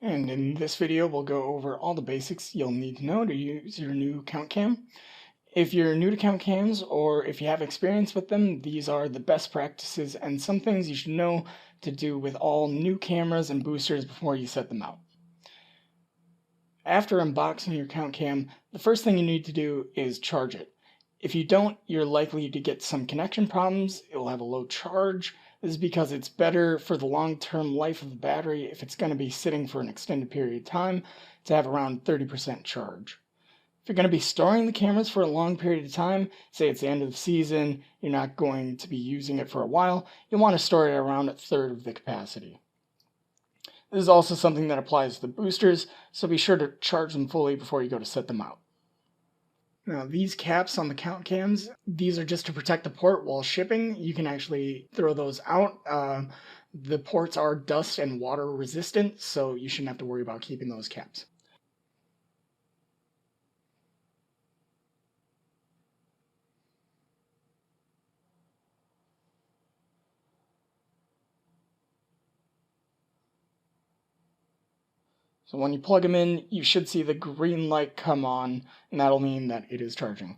And in this video, we'll go over all the basics you'll need to know to use your new CountCam. If you're new to CountCams or if you have experience with them, these are the best practices and some things you should know to do with all new cameras and boosters before you set them out. After unboxing your CountCam, the first thing you need to do is charge it. If you don't, you're likely to get some connection problems. It will have a low charge. This is because it's better for the long-term life of the battery if it's going to be sitting for an extended period of time to have around 30% charge. If you're going to be storing the cameras for a long period of time, say it's the end of the season, you're not going to be using it for a while, you'll want to store it around a third of the capacity. This is also something that applies to the boosters, so be sure to charge them fully before you go to set them out. Now, these caps on the CountCams, these are just to protect the port while shipping. You can actually throw those out. The ports are dust and water resistant, so you shouldn't have to worry about keeping those caps. So when you plug them in, you should see the green light come on, and that'll mean that it is charging.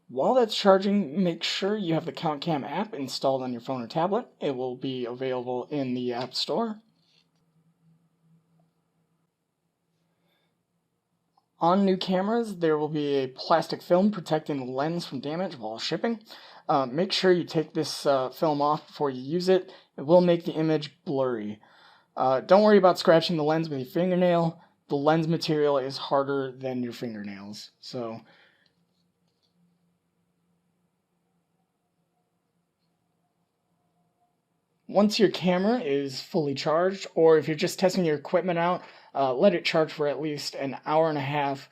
While that's charging, make sure you have the CountCam app installed on your phone or tablet. It will be available in the App Store. On new cameras, there will be a plastic film protecting the lens from damage while shipping. Make sure you take this film off before you use it. It will make the image blurry. Don't worry about scratching the lens with your fingernail. The lens material is harder than your fingernails. So once your camera is fully charged, or if you're just testing your equipment out, let it charge for at least an hour and a half